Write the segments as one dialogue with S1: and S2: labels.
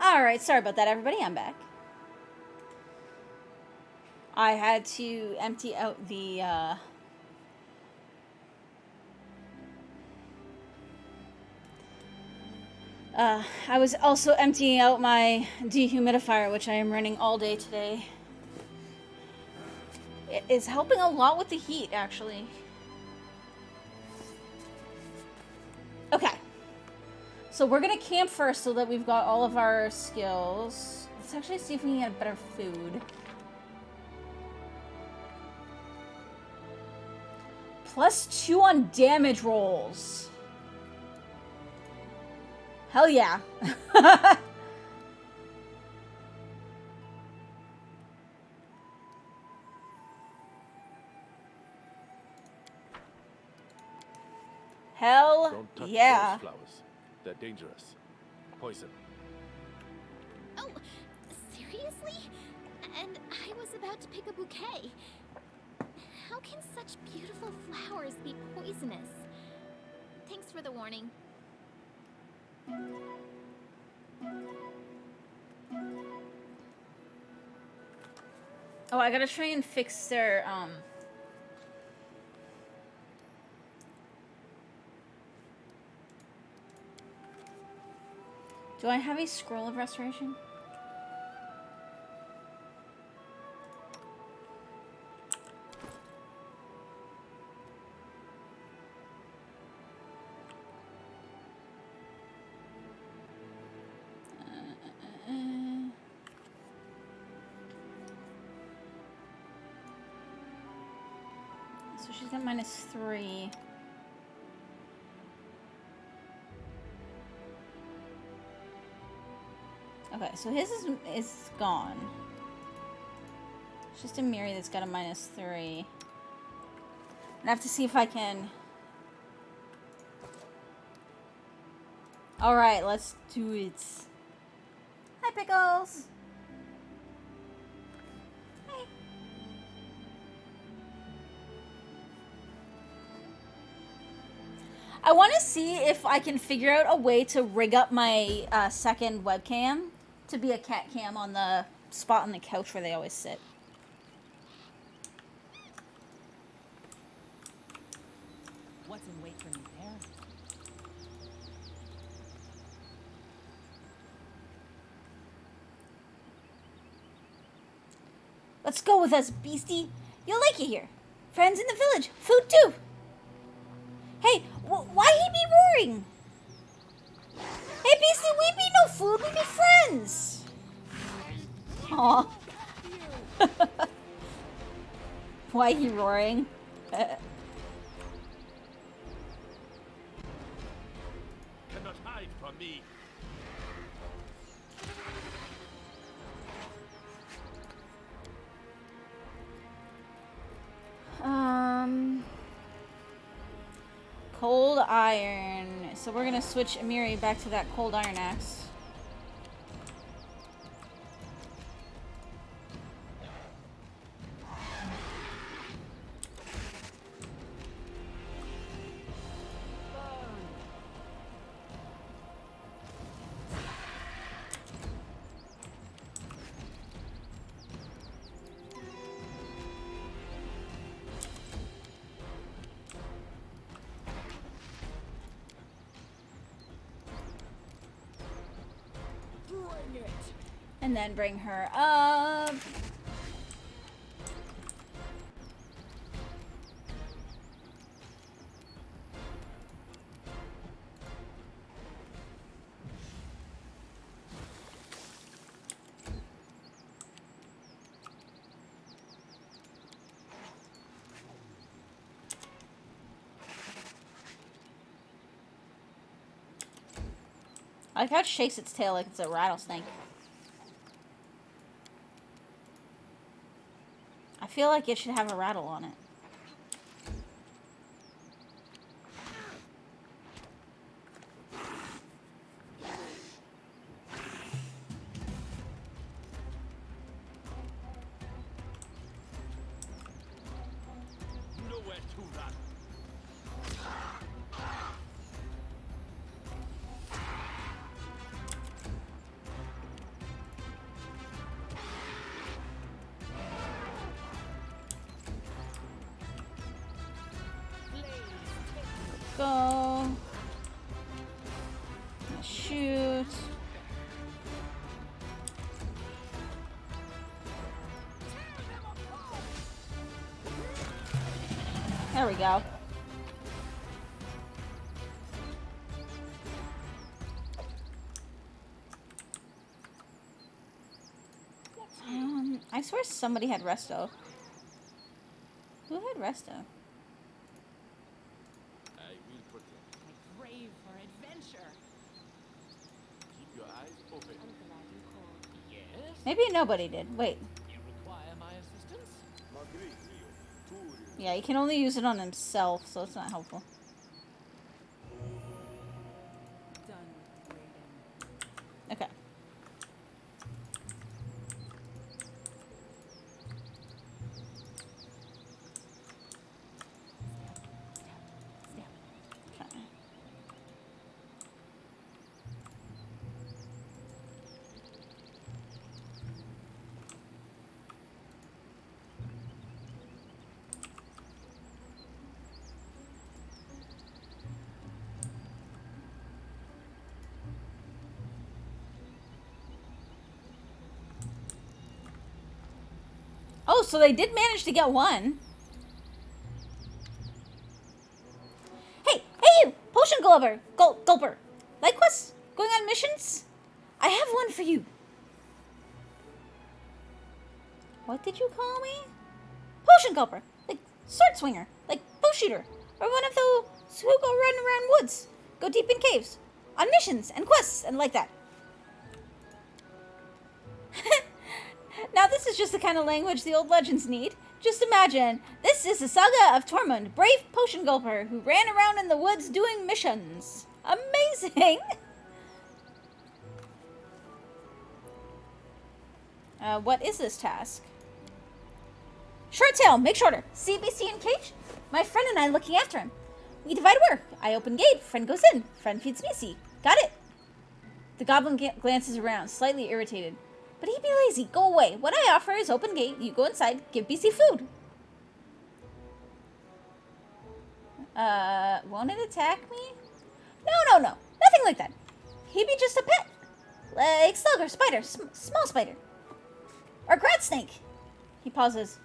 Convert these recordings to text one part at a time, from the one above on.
S1: Alright, sorry about that, everybody. I'm back. I had to empty out the, I was also emptying out my dehumidifier, which I am running all day today. It is helping a lot with the heat, actually. Okay. So we're gonna camp first so that we've got all of our skills. Let's actually see if we can get better food. +2 on damage rolls. Hell yeah. Hell
S2: Don't touch
S1: yeah.
S2: those flowers. They're dangerous. Poison.
S3: Oh, seriously? And I was about to pick a bouquet. How can such beautiful flowers be poisonous? Thanks for the warning.
S1: Oh, I gotta try and fix their, Do I have a scroll of restoration? So she's got -3. Okay, so his is gone. It's just a Miri that's got a -3. I have to see if I can. Alright, let's do it. Hi, Pickles! Hey. I want to see if I can figure out a way to rig up my second webcam to be a cat cam on the spot on the couch where they always sit.
S4: What's in wait for me there?
S1: Let's go with us, beastie. You'll like it here. Friends in the village. Food too. Hey, why he be roaring? Hey, beastie, we be no food. We be friends. Aw. Why he roaring?
S2: Cannot hide from me.
S1: Cold iron. So we're gonna switch Amiri back to that cold iron axe. And then bring her up. I like how it shakes its tail like it's a rattlesnake. I feel like it should have a rattle on it.
S2: Nowhere to run.
S1: There we go. I swear somebody had resto. Who had resto?
S2: I will protect.
S4: I crave for adventure.
S2: Keep your eyes open. Yes?
S1: Maybe nobody did. Wait.
S2: You require my assistance?
S1: Yeah, he can only use it on himself, so it's not helpful.
S4: Done waiting.
S1: Okay. Okay. Oh, so they did manage to get one. Hey, you! Potion Gulper! Gulper! Like quests? Going on missions? I have one for you. What did you call me? Potion Gulper! Like sword swinger! Like bow shooter! Or one of those who go running around woods, go deep in caves, on missions and quests and like that. Now this is just the kind of language the old legends need. Just imagine, this is the saga of Tormund, brave potion gulper who ran around in the woods doing missions. Amazing! What is this task? Short tail, make shorter. CBC in cage? My friend and I looking after him. We divide work. I open gate, friend goes in, friend feeds BC. Got it? The goblin glances around, slightly irritated. But he'd be lazy. Go away. What I offer is open gate. You go inside. Give BC food. Won't it attack me? No. Nothing like that. He'd be just a pet. Like slug or spider. Small spider. Or grat snake. He pauses.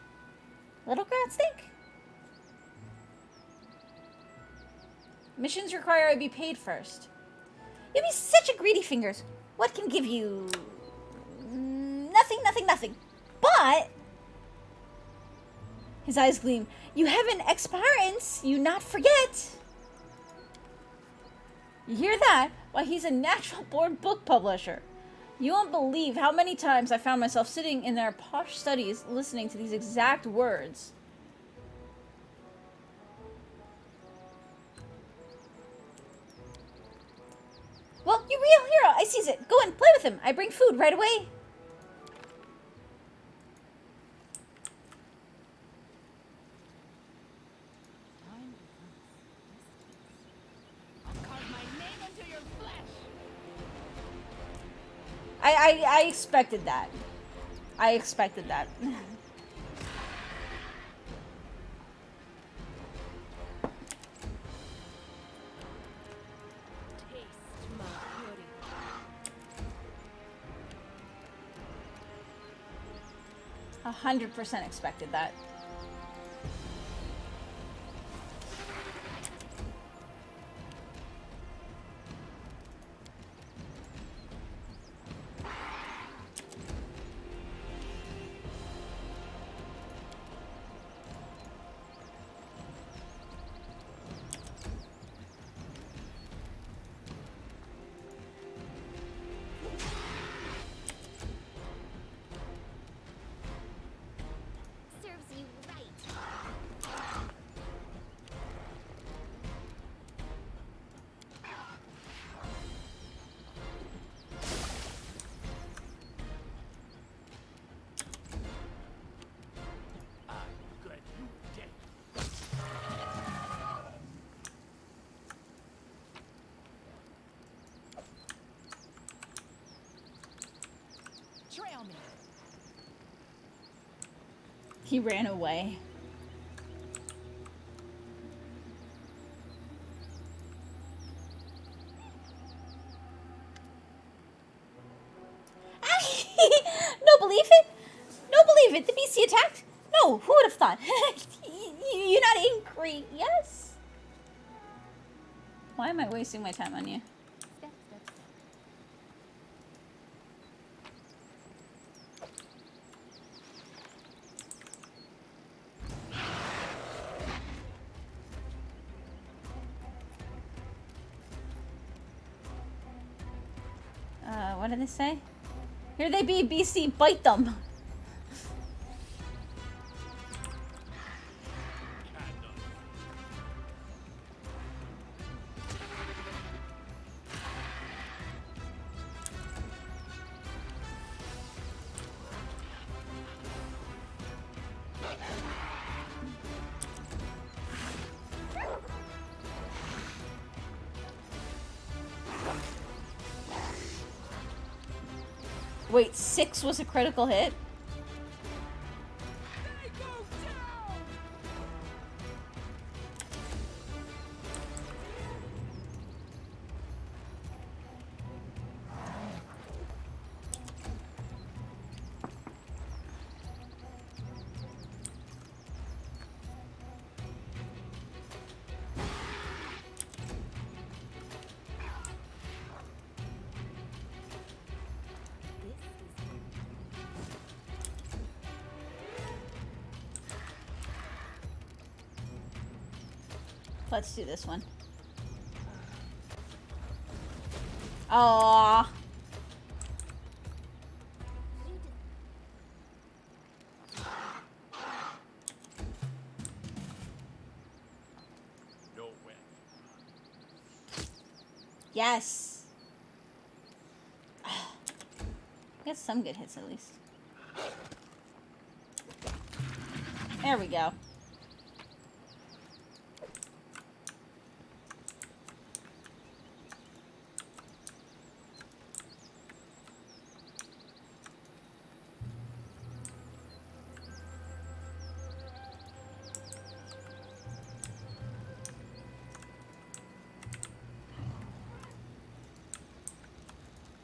S1: Little grat snake? Missions require I be paid first. You'd be such a greedy fingers. What can give you... Nothing. But... His eyes gleam. You have an ex-parents, you not forget. You hear that? Why, he's a natural-born book publisher. You won't believe how many times I found myself sitting in their posh studies listening to these exact words. Well, you real hero. I sees it. Go in, play with him. I bring food right away. I expected that. I expected that.
S3: Taste my beauty.
S1: 100% expected that.
S3: Serves you right.
S2: I regret you dead.
S4: Trail me.
S1: He ran away. No believe it. No believe it. The BC attacked. No, who would have thought? You're not angry. Yes. Why am I wasting my time on you?
S3: Step, step, step.
S1: What did they say? Here they be, beastie, bite them. Wait, 6 was a critical hit?
S4: They go down!
S3: This is
S1: Let's do this one. Aww.
S3: you did.
S2: Nowhere.
S1: Yes. Got some good hits at least. There we go.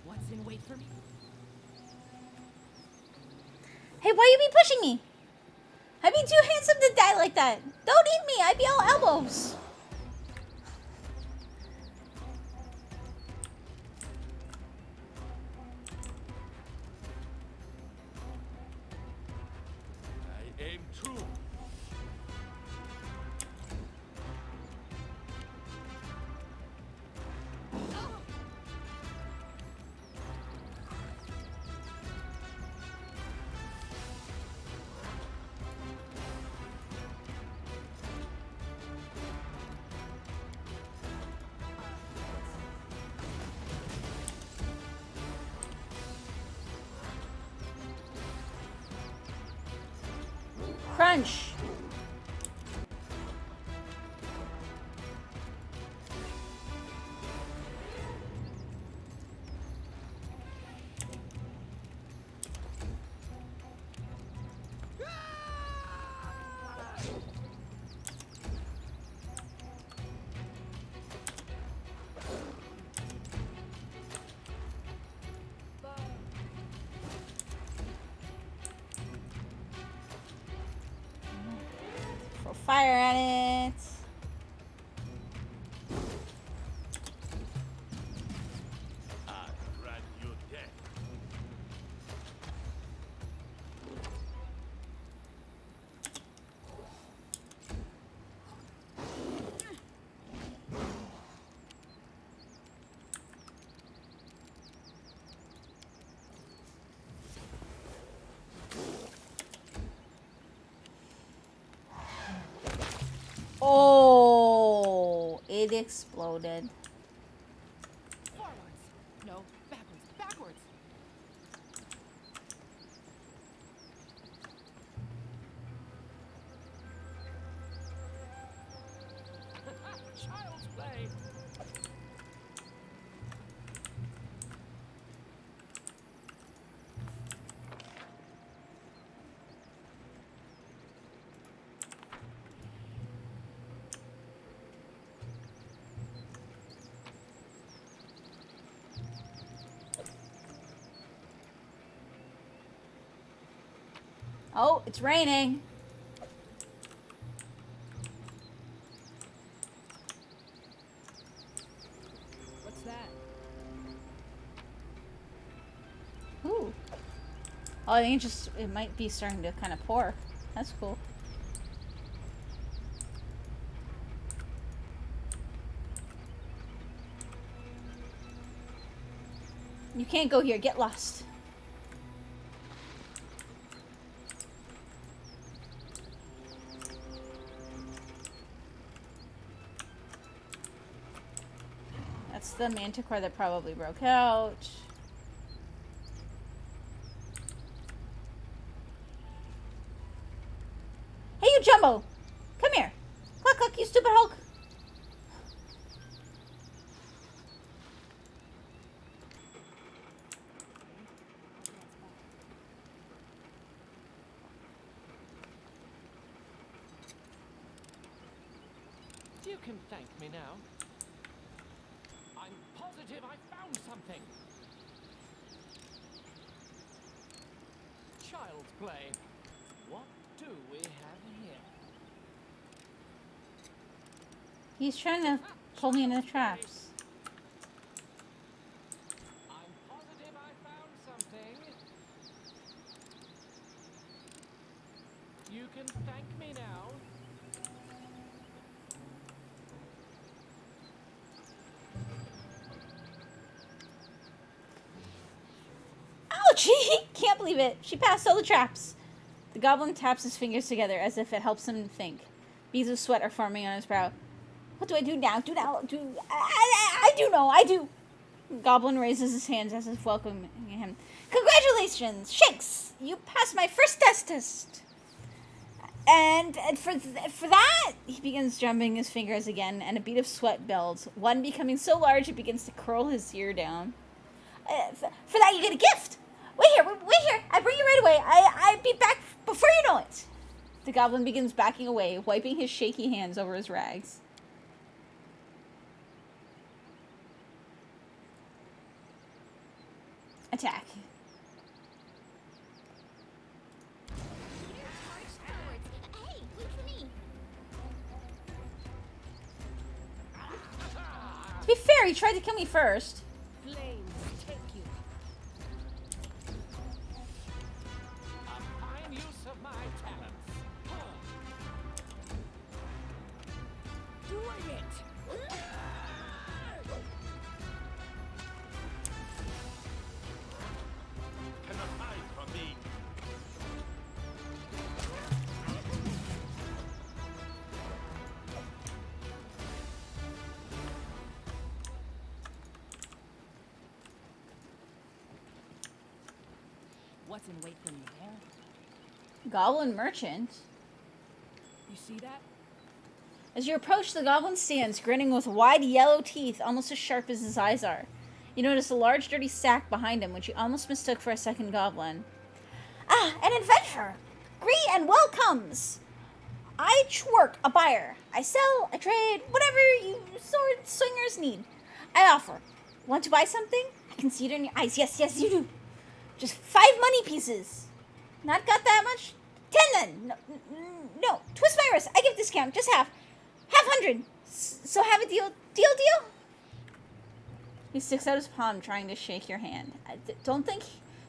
S4: What's in wait for me?
S1: Hey, why you be pushing me? I be too handsome to die like that. Don't eat me. I be all elbows.
S2: I aim true.
S1: Crunch. Throw fire at it.
S2: I grant you death.
S1: Oh, it exploded.
S4: Forwards. No, backwards, backwards.
S2: Child's play.
S1: Oh, it's raining. Oh, I think it might be starting to kind of pour. That's cool. You can't go here. Get lost. That's the manticore that probably broke out. Hey, you Jumbo! Come here. Cluck, cluck, you stupid Hulk.
S5: You can thank me now. I'm positive I found something. Child's play. What do we have here?
S1: He's trying to pull me into the traps.
S5: I'm positive I found something. You can thank me now.
S1: Ouch! Can't believe it. She passed all the traps. The goblin taps his fingers together as if it helps him think. Beads of sweat are forming on his brow. What do I do now? I do know. I do. The goblin raises his hands as if welcoming him. Congratulations, Shanks! You passed my first test. And for that, he begins drumming his fingers again, and a bead of sweat builds. One becoming so large it begins to curl his ear down. For that, you get a gift. Wait here. I bring you right away. I'll be back before you know it. The goblin begins backing away, wiping his shaky hands over his rags. Attack.
S3: Hey, wait for me.
S1: To be fair, he tried to kill me first.
S4: Flames take you.
S5: A fine use of my talents.
S4: Doing it.
S2: Cannot hide from me.
S4: What's in wait for me there?
S1: Goblin merchant.
S4: You see that?
S1: As you approach, the goblin stands, grinning with wide yellow teeth, almost as sharp as his eyes are. You notice a large, dirty sack behind him, which you almost mistook for a second goblin. Ah, an adventurer! Greet and welcomes! I work a buyer. I sell, I trade, whatever you sword swingers need. I offer. Want to buy something? I can see it in your eyes. Yes, you do. Just 5 money pieces. Not got that much? 10 then. No. Twist my wrist. I give discount. Just half. 100. So have a deal. Deal? He sticks out his palm, trying to shake your hand. I don't think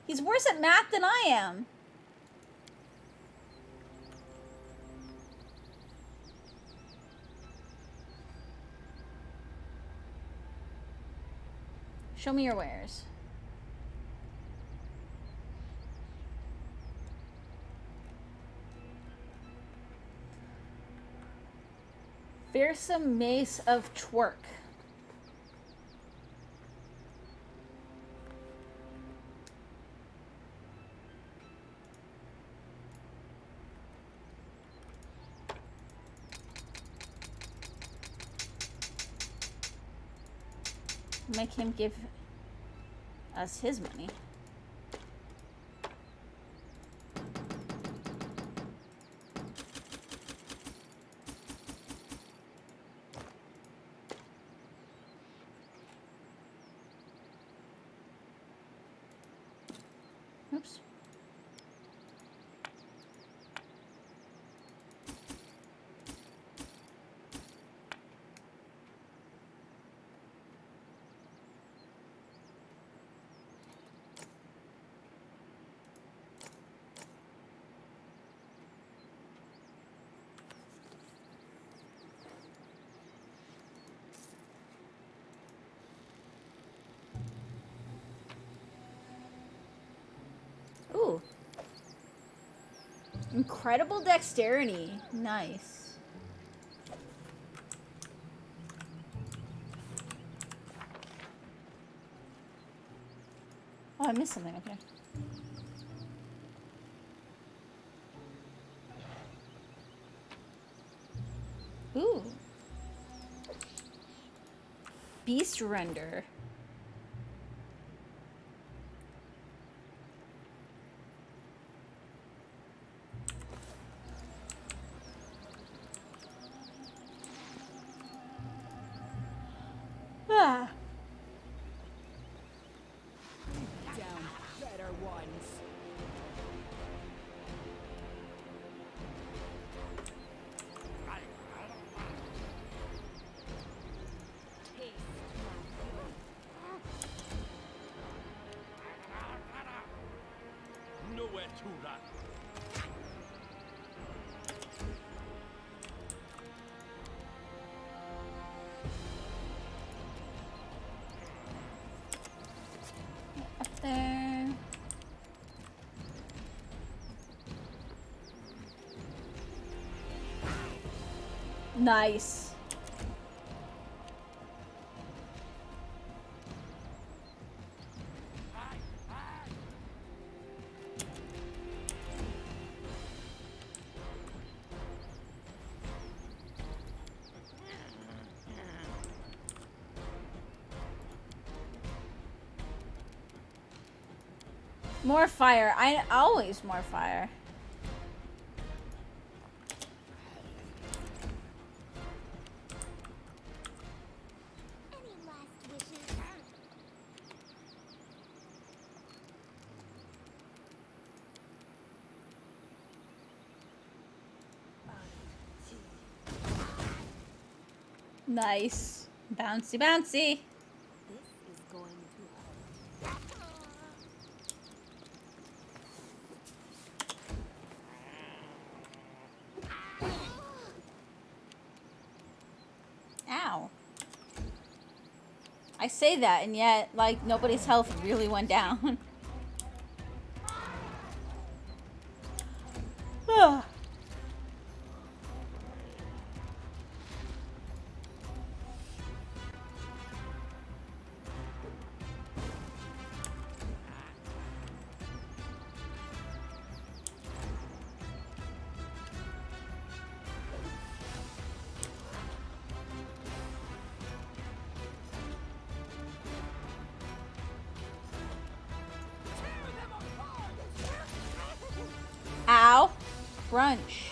S1: he's worse at math than I am. Show me your wares. Fearsome Mace of Twerk. Make him give us his money. Oops. Incredible dexterity. Nice. Oh, I missed something up here. Ooh. Beast render. Ah.
S4: Down better ones. Taste
S2: Nowhere to run.
S1: Up there. Nice. More fire. I always more fire.
S3: Any last wishes?
S1: Nice. Bouncy, bouncy.
S4: This is going to hurt.
S1: Ow. I say that, and yet, like, nobody's health really went down. Ugh. Ow. Crunch.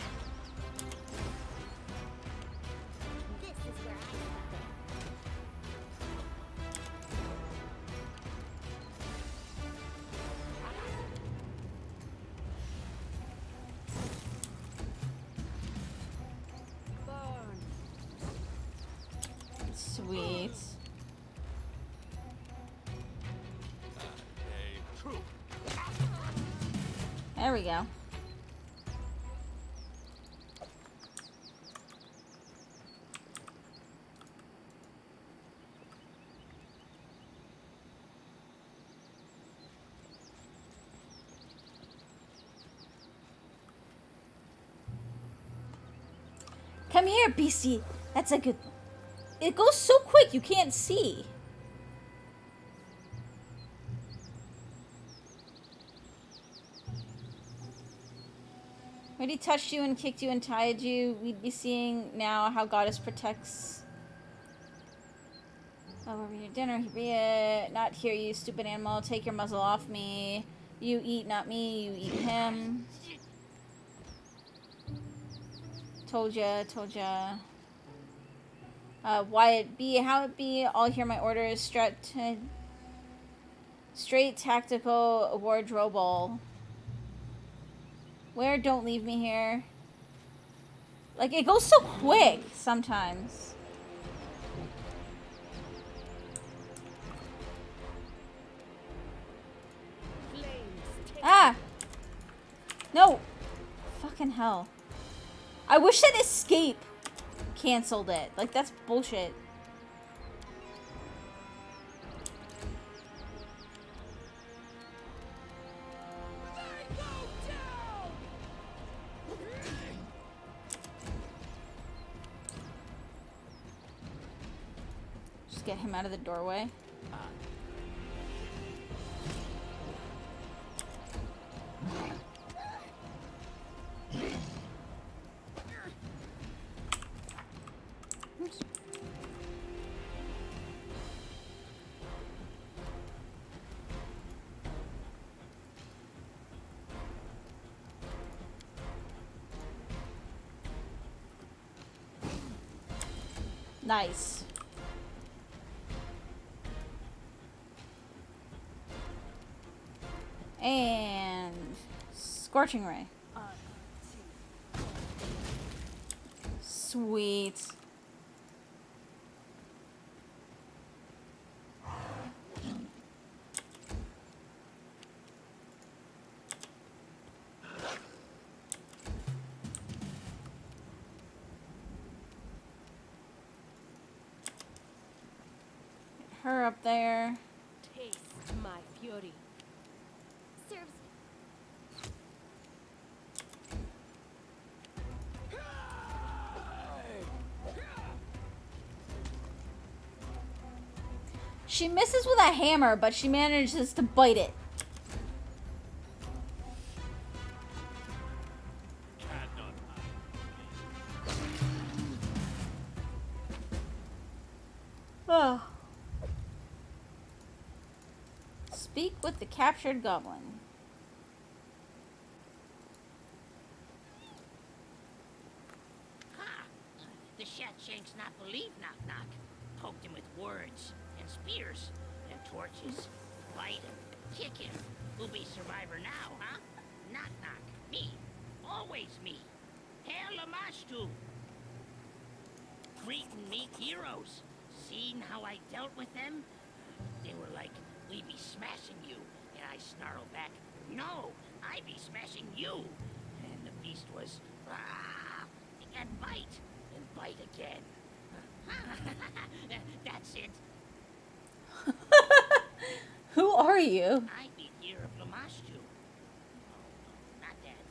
S3: This is where I step in.
S4: Burn.
S1: Sweet.
S2: True.
S1: There we go. Come here, beastie. That's a good... It goes so quick, you can't see. When he touched you and kicked you and tied you, we'd be seeing now how Goddess protects... Oh, over your dinner, he be it. Not here, you stupid animal. Take your muzzle off me. You eat, not me. You eat him. Told ya, told ya. Why it be, how it be, all hear my orders. Straight tactical wardrobe. Where? Don't leave me here. Like, it goes so quick sometimes.
S4: Flames. Take
S1: Ah! No! Fucking hell. I wish that escape canceled it. Like, that's bullshit. Just get him out of the doorway. Oops. Nice. And Scorching Ray. Sweet. Get her up there.
S4: Taste my fury.
S3: Serves.
S1: She misses with a hammer, but she manages to bite it.
S2: Cannot
S1: Oh. Speak with the captured goblin.
S6: Ha! The Shatshanks not believe Knock Knock. Poked him with words and spears and torches. Bite him, kick him. Who'll be survivor now, huh? Knock Knock. Me. Always me. Hail Lamashtu. Greeting me heroes. Seen how I dealt with them? They were like, we be smashing you. And I snarled back, no, I be smashing you. And the beast was, ah, and bite again. That's it.
S1: Who are you?
S6: I be here of Lamashtu. No, not that.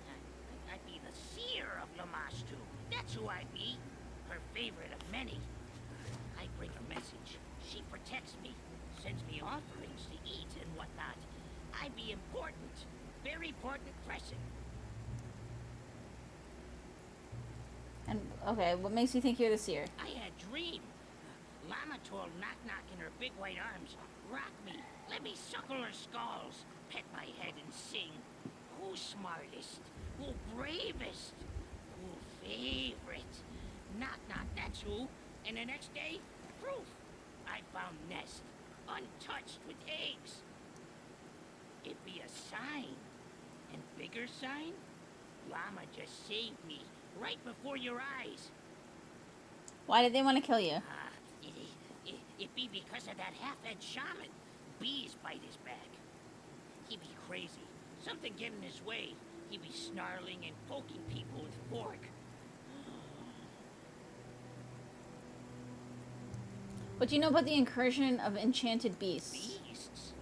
S6: I be the seer of Lamashtu. That's who I be. Her favorite of many. I bring a message. She protects me. Sends me offerings to eat and whatnot. I be important. Very important person.
S1: And okay, what makes you think you're the seer?
S6: I had dream. Llama told Knock Knock in her big white arms, rock me, let me suckle her skulls, pet my head and sing. Who's smartest? Who bravest? Who favorite? Knock Knock, that's who. And the next day, proof. I found nest, untouched with eggs. It be a sign. And bigger sign? Llama just saved me, right before your eyes.
S1: Why did they want to kill you?
S6: It be because of that half-head shaman. Bees bite his back. He be crazy. Something get in his way. He be snarling and poking people with fork.
S1: What do you know about the incursion of enchanted beasts?
S6: Beasts?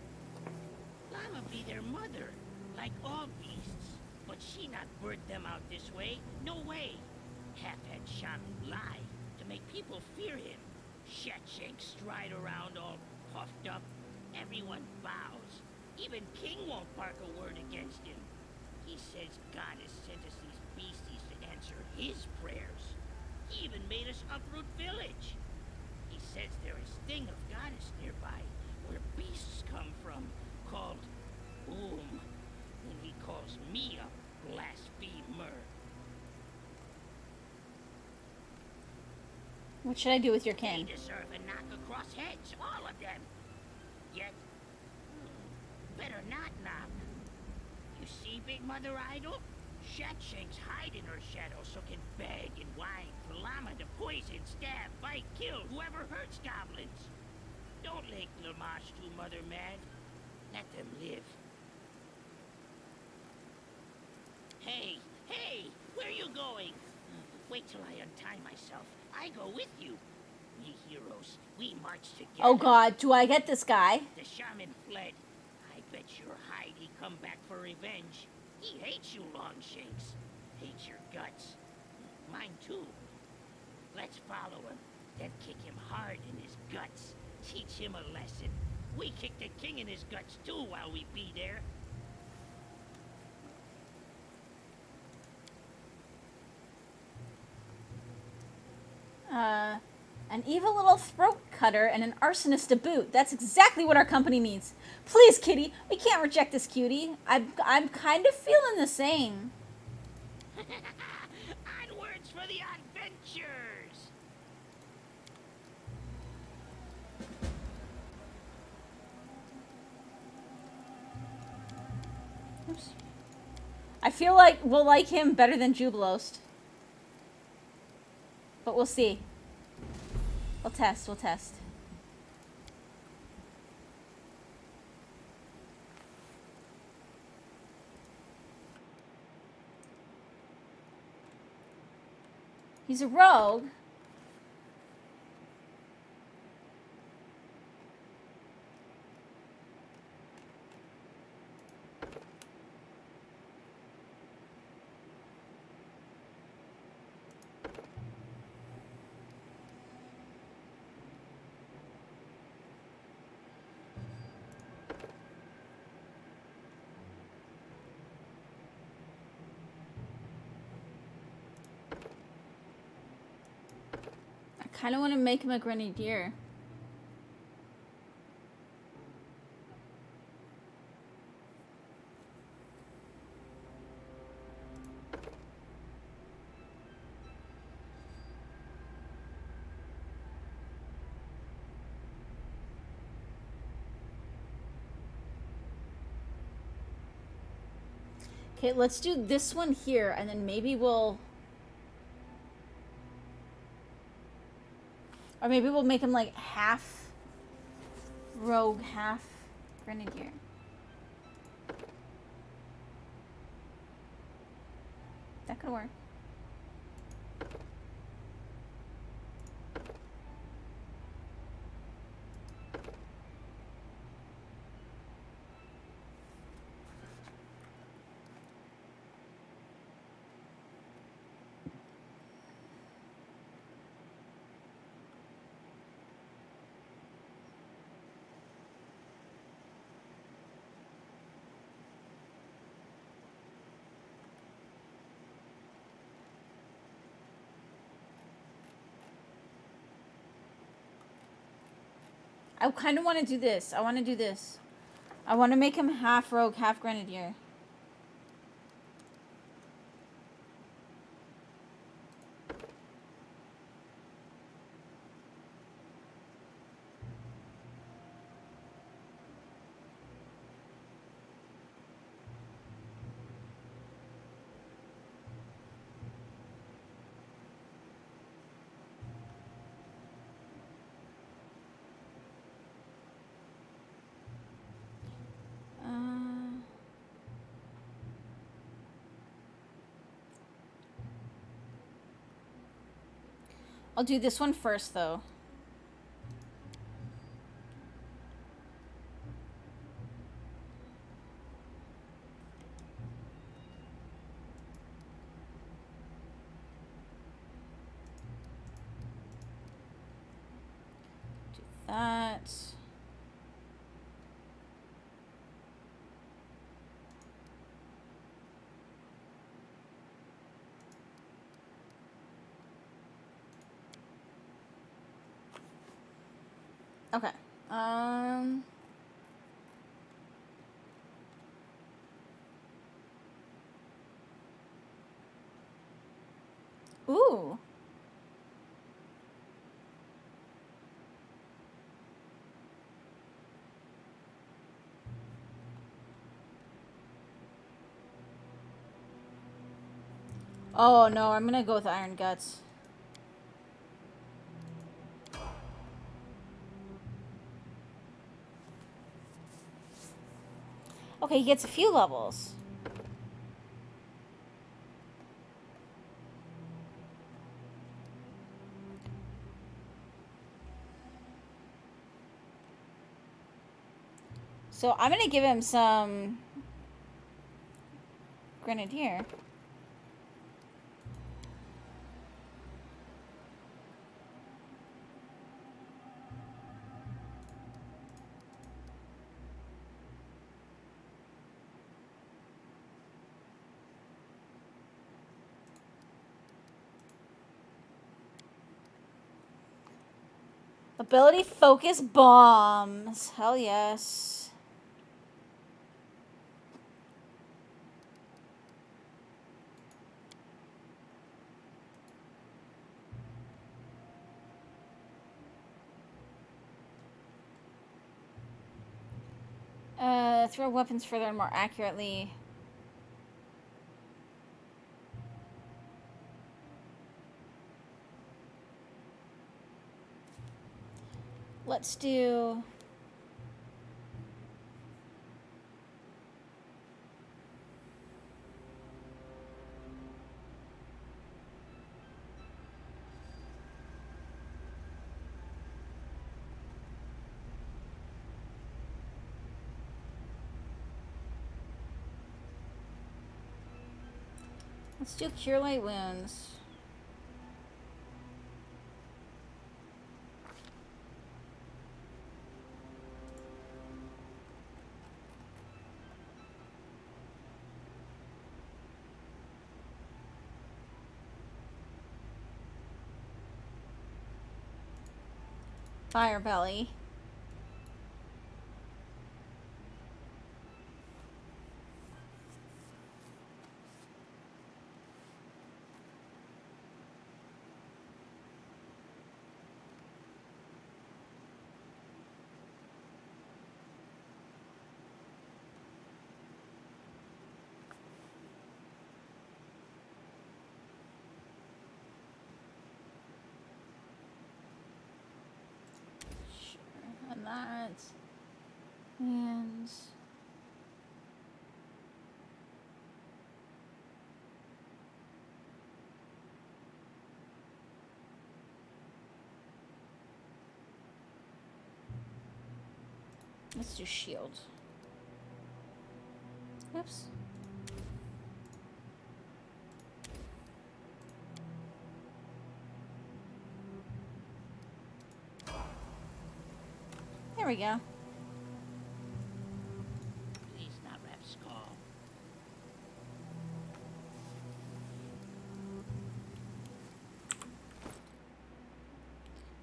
S6: Llama be their mother, like all beasts. But she not bird them out this way. No way. Half-head shaman lie to make people fear him. Shatshanks stride around all puffed up. Everyone bows. Even King won't bark a word against him. He says God has sent us these beasties to answer his prayers. He even made us uproot village. He says there is thing of goddess nearby, where beasts come from, called and he calls me a blasphemer.
S1: What should I do with your
S6: They
S1: kin?
S6: deserve a knock across heads, all of them. Yet, better not knock. You see, Big Mother Idol? Shatshanks hide in her shadow so can beg and whine for Llama to poison, stab, bite, kill whoever hurts goblins. Don't make Lamashtu Mother mad. Let them live. Hey, where you going? Wait till I untie myself. I go with you. We heroes, we march together.
S1: Oh god, do I get this guy?
S6: The shaman fled. I bet your hide he come back for revenge. He hates you, Longshanks. Hates your guts. Mine too. Let's follow him, then kick him hard in his guts. teach him a lesson. We kick the king in his guts too while we be there.
S1: An evil little throat cutter and an arsonist to boot. That's exactly what our company needs. Please, Kitty, we can't reject this cutie. I'm kind of feeling the same.
S6: Onwards for the adventures!
S1: Oops. I feel like we'll like him better than Jubilost. But we'll see. We'll test, we'll test. He's a rogue. I kind of want to make him a grenadier. Okay, let's do this one here, and then maybe we'll... Or maybe we'll make him like half rogue, half grenadier. That could work. I kind of want to do this. I want to do this. I want to make him half rogue, half grenadier. I'll do this one first, though. Do that. Okay. Ooh. Oh no, I'm gonna go with Iron Guts. Okay, he gets a few levels. So I'm gonna give him some grenadier. Ability focus bombs. Hell yes. Throw weapons further and more accurately. Let's do... Let's do Cure Light Wounds. Fire Belly. And that. And... let's do shield. Oops. There we go.
S6: Please not rap skull.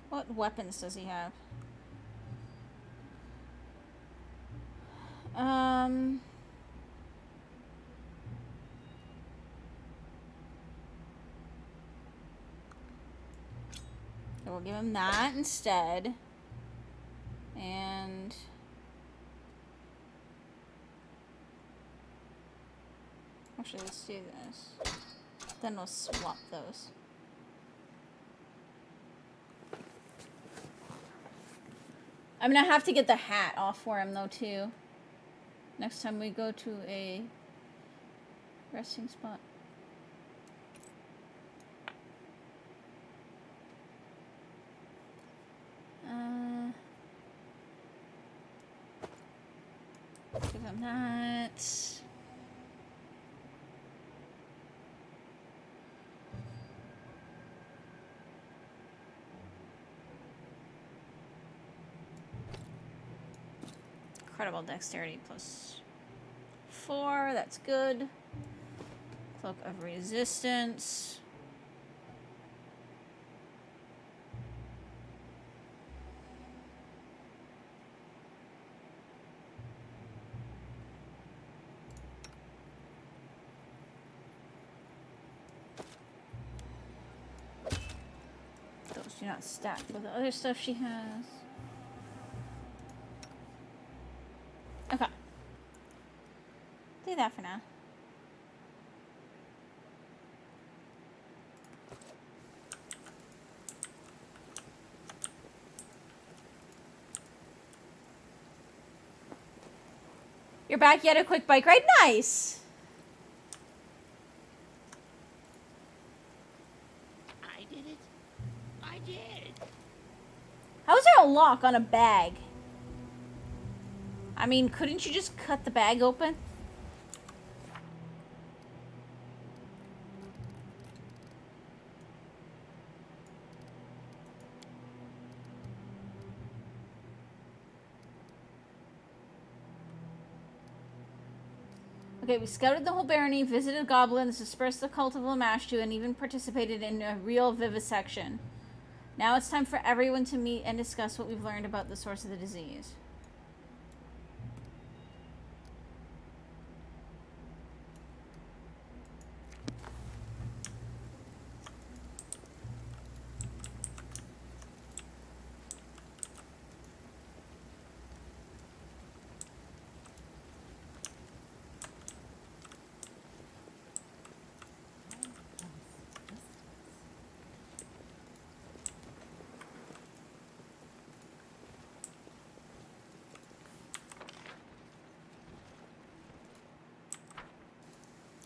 S1: What weapons does he have? We'll give him that instead. And... actually, let's do this. Then we'll swap those. I'm gonna have to get the hat off for him, though, too. Next time we go to a resting spot. Give him that. Incredible dexterity +4. That's good. Cloak of resistance. Those do not stack with the other stuff she has. Okay. Do that for now. You're back yet? A quick bike ride? Nice!
S6: I did it. I did.
S1: How is there a lock on a bag? I mean, couldn't you just cut the bag open? Okay, we scouted the whole barony, visited goblins, dispersed the cult of Lamashtu, and even participated in a real vivisection. Now it's time for everyone to meet and discuss what we've learned about the source of the disease.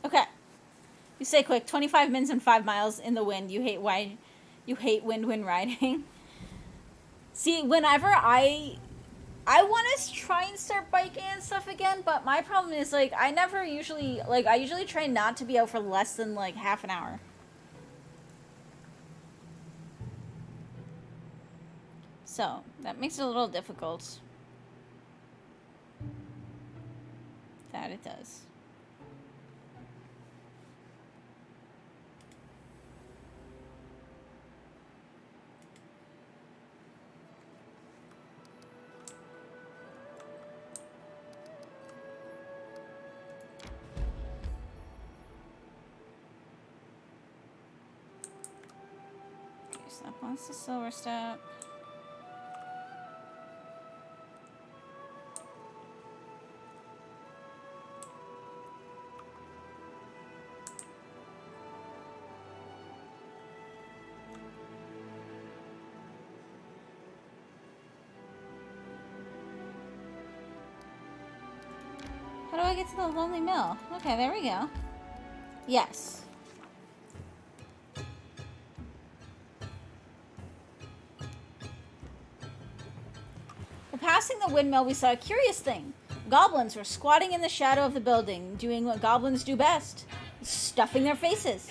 S1: Okay. You say quick, 25 minutes and 5 miles in the wind. You hate wind riding. See, whenever I want to try and start biking and stuff again, but my problem is, like, I usually try not to be out for less than, like, half an hour. So, that makes it a little difficult. That it does. Step wants the silver step. How do I get to the Lonely Mill? Okay, there we go. Yes. Passing the windmill, we saw a curious thing. Goblins were squatting in the shadow of the building, doing what goblins do best, stuffing their faces.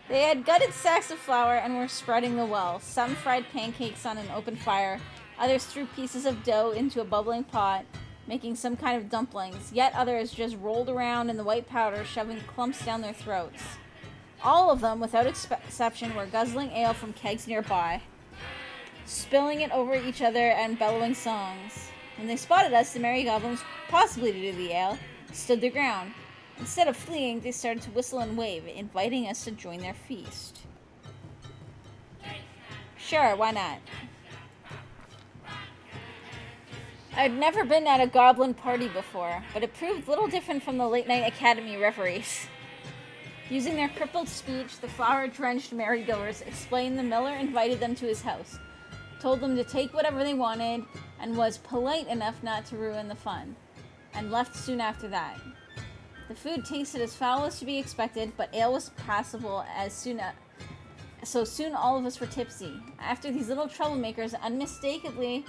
S1: They had gutted sacks of flour and were spreading the well. Some fried pancakes on an open fire. Others threw pieces of dough into a bubbling pot, making some kind of dumplings. Yet others just rolled around in the white powder, shoving clumps down their throats. All of them, without exception, were guzzling ale from kegs nearby, spilling it over each other and bellowing songs. When they spotted us, the merry goblins, possibly due to the ale, stood their ground. Instead of fleeing, they started to whistle and wave, inviting us to join their feast. Sure, why not? I'd never been at a goblin party before, but it proved little different from the late-night academy reveries. Using their crippled speech, the flour-drenched merry-goers explained the miller invited them to his house, told them to take whatever they wanted, and was polite enough not to ruin the fun, and left soon after that. The food tasted as foul as to be expected, but ale was passable so soon all of us were tipsy. After these little troublemakers unmistakably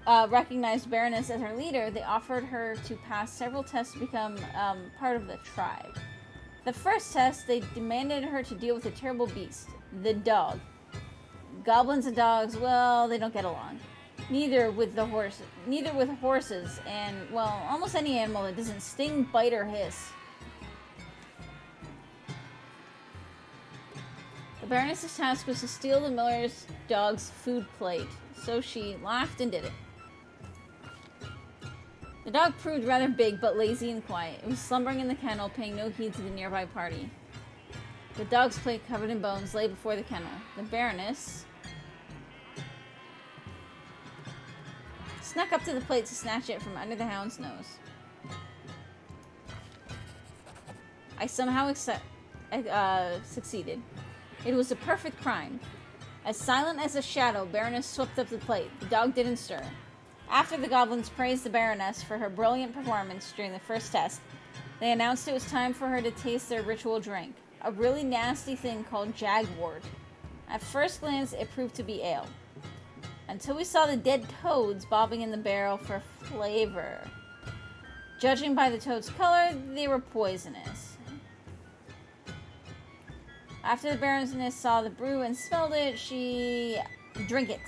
S1: recognized Baroness as her leader, they offered her to pass several tests to become part of the tribe. The first test, they demanded her to deal with a terrible beast, the dog. Goblins and dogs, well, they don't get along. Neither with horses, and, well, almost any animal that doesn't sting, bite, or hiss. The Baroness's task was to steal the miller's dog's food plate, so she laughed and did it. The dog proved rather big, but lazy and quiet. It was slumbering in the kennel, paying no heed to the nearby party. The dog's plate, covered in bones, lay before the kennel. The Baroness snuck up to the plate to snatch it from under the hound's nose. I somehow succeeded. It was a perfect crime. As silent as a shadow, Baroness swept up the plate. The dog didn't stir. After the goblins praised the Baroness for her brilliant performance during the first test, they announced it was time for her to taste their ritual drink, a really nasty thing called jagwort. At first glance, it proved to be ale, until we saw the dead toads bobbing in the barrel for flavor. Judging by the toad's color, they were poisonous. After the Baroness saw the brew and smelled it, she... drink it.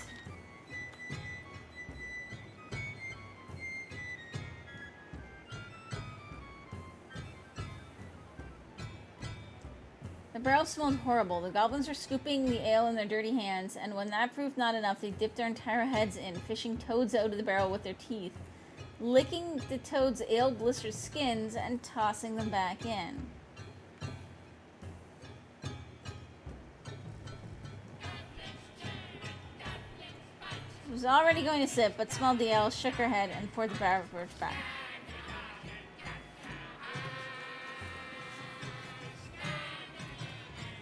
S1: The barrel smelled horrible. The goblins were scooping the ale in their dirty hands, and when that proved not enough, they dipped their entire heads in, fishing toads out of the barrel with their teeth, licking the toads' ale-blistered skins, and tossing them back in. She was already going to sip, but smelled the ale, shook her head, and poured the beverage back.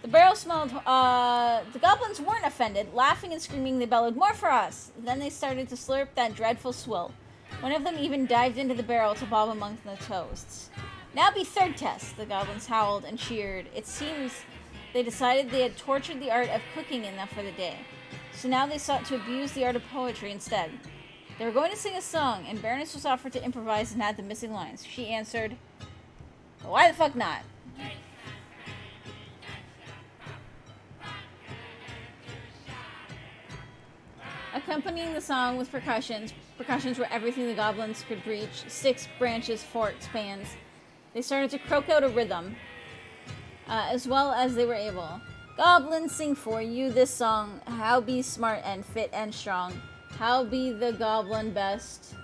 S1: The barrel smelled, the goblins weren't offended. Laughing and screaming, they bellowed, "More for us!" Then they started to slurp that dreadful swill. One of them even dived into the barrel to bob among the toasts. "Now be third test," the goblins howled and cheered. It seems they decided they had tortured the art of cooking enough for the day. So now they sought to abuse the art of poetry instead. They were going to sing a song, and Baroness was offered to improvise and add the missing lines. She answered, "Why the fuck not?" Accompanying the song with percussions were everything the goblins could reach: sticks, branches, forks, pans. They started to croak out a rhythm, as well as they were able. "Goblins sing for you this song, how be smart and fit and strong, how be the goblin best."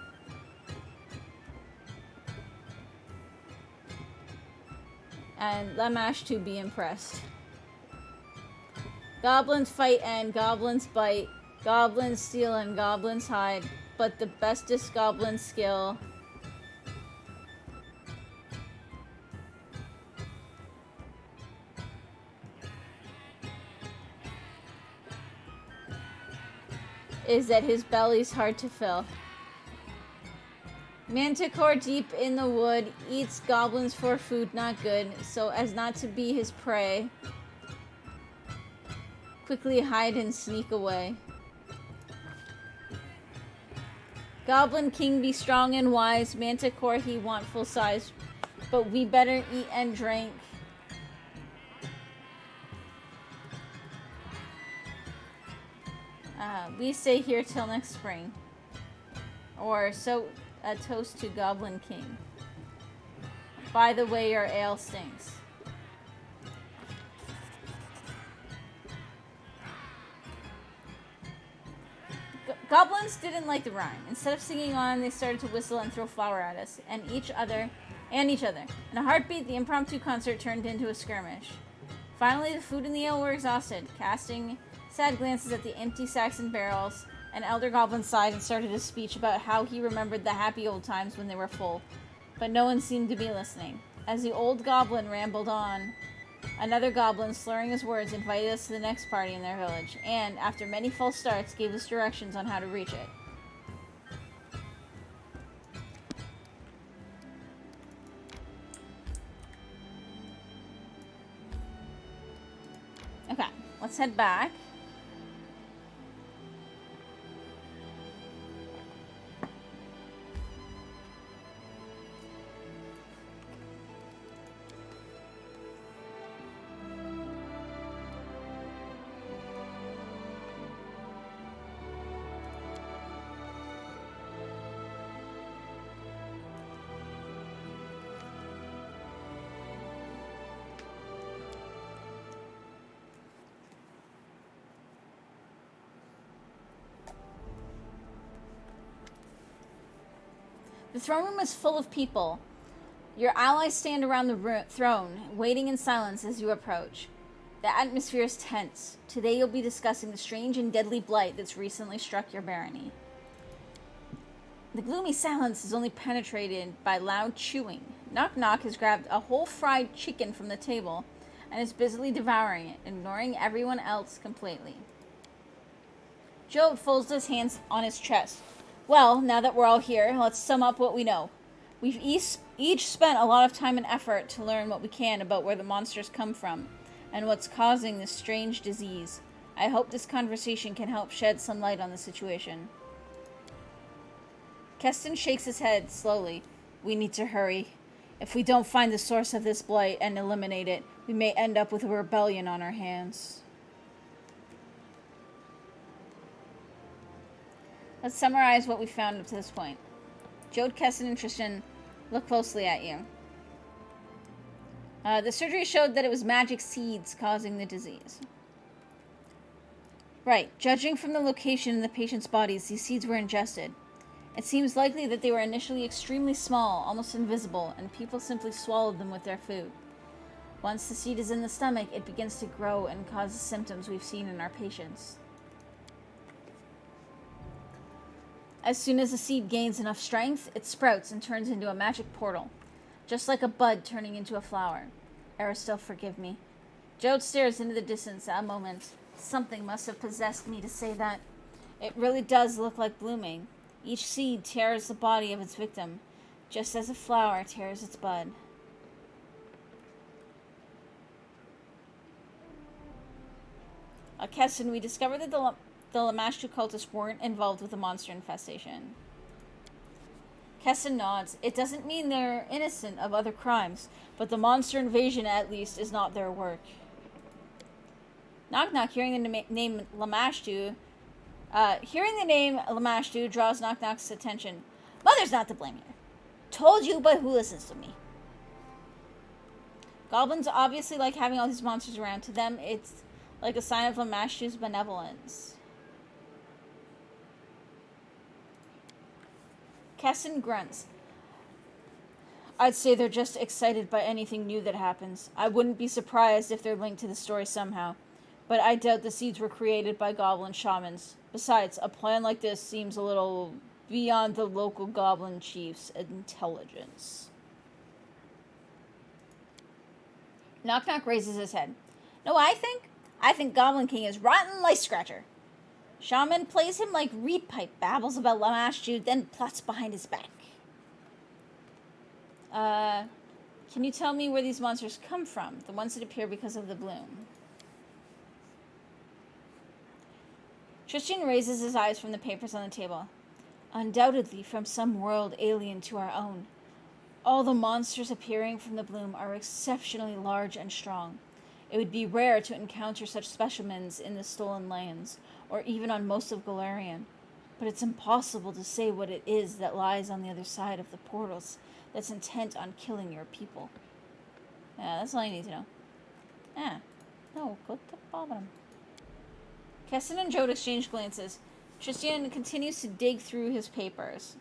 S1: And Lamash to be impressed. Goblins fight and goblins bite, goblins steal and goblins hide, but the bestest goblin skill is that his belly's hard to fill. Manticore deep in the wood eats goblins for food not good, so as not to be his prey. Quickly hide and sneak away. Goblin king be strong and wise, Manticore he want full size, but we better eat and drink. We stay here till next spring. Or so a toast to Goblin King. By the way, your ale stinks. Goblins didn't like the rhyme. Instead of singing on, they started to whistle and throw flour at us and each other. In a heartbeat, the impromptu concert turned into a skirmish. Finally, the food and the ale were exhausted. Casting sad glances at the empty sacks and barrels, an elder goblin sighed and started a speech about how he remembered the happy old times when they were full. But no one seemed to be listening. As the old goblin rambled on, another goblin, slurring his words, invited us to the next party in their village, and, after many false starts, gave us directions on how to reach it. Okay, let's head back. The throne room is full of people. Your allies stand around the throne, waiting in silence as you approach. The atmosphere is tense. Today you'll be discussing the strange and deadly blight that's recently struck your barony. The gloomy silence is only penetrated by loud chewing. Knock Knock has grabbed a whole fried chicken from the table and is busily devouring it, ignoring everyone else completely. Joe folds his hands on his chest. Well, now that we're all here, let's sum up what we know. We've each spent a lot of time and effort to learn what we can about where the monsters come from and what's causing this strange disease. I hope this conversation can help shed some light on the situation. Keston shakes his head slowly. We need to hurry. If we don't find the source of this blight and eliminate it, we may end up with a rebellion on our hands. Let's summarize what we found up to this point. Jode, Keston, and Tristan look closely at you. The surgery showed that it was magic seeds causing the disease. Right. Judging from the location in the patient's bodies, these seeds were ingested. It seems likely that they were initially extremely small, almost invisible, and people simply swallowed them with their food. Once the seed is in the stomach, it begins to grow and causes symptoms we've seen in our patients. As soon as the seed gains enough strength, it sprouts and turns into a magic portal, just like a bud turning into a flower. Aristel, forgive me. Jode stares into the distance at a moment. Something must have possessed me to say that. It really does look like blooming. Each seed tears the body of its victim, just as a flower tears its bud. At Keston, we discovered that the Lamashtu cultists weren't involved with the monster infestation. Keston nods. It doesn't mean they're innocent of other crimes, but the monster invasion, at least, is not their work. Knock Knock, hearing the name Lamashtu, draws Knock Knock's attention. Mother's not to blame here. Told you, but who listens to me? Goblins obviously like having all these monsters around. To them, it's like a sign of Lamashtu's benevolence. Keston grunts. I'd say they're just excited by anything new that happens. I wouldn't be surprised if they're linked to the story somehow. But I doubt the seeds were created by goblin shamans. Besides, a plan like this seems a little beyond the local goblin chief's intelligence. Knock Knock raises his head. No, I think Goblin King is rotten lice scratcher. Shaman plays him like reed pipe, babbles about Lamashtu, then plots behind his back. Can you tell me where these monsters come from? The ones that appear because of the bloom. Tristan raises his eyes from the papers on the table. Undoubtedly from some world alien to our own. All the monsters appearing from the bloom are exceptionally large and strong. It would be rare to encounter such specimens in the Stolen Lands, or even on most of Golarion. But it's impossible to say what it is that lies on the other side of the portals that's intent on killing your people. Yeah, that's all you need to know. No, go to the bottom. Keston and Jode exchange glances. Tristan continues to dig through his papers.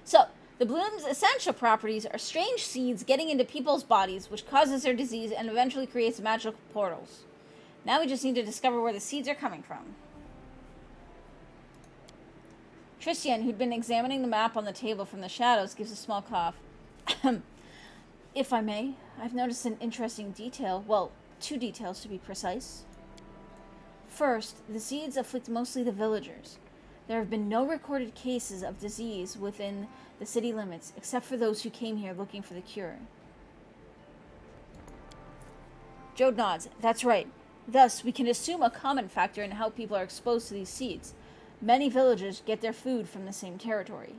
S1: So, the bloom's essential properties are strange seeds getting into people's bodies, which causes their disease and eventually creates magical portals. Now we just need to discover where the seeds are coming from. Tristan, who'd been examining the map on the table from the shadows, gives a small cough. If I may, I've noticed an interesting detail. Well, 2 details to be precise. First, the seeds afflict mostly the villagers. There have been no recorded cases of disease within the city limits, except for those who came here looking for the cure. Jode nods. That's right. Thus, we can assume a common factor in how people are exposed to these seeds. Many villagers get their food from the same territory.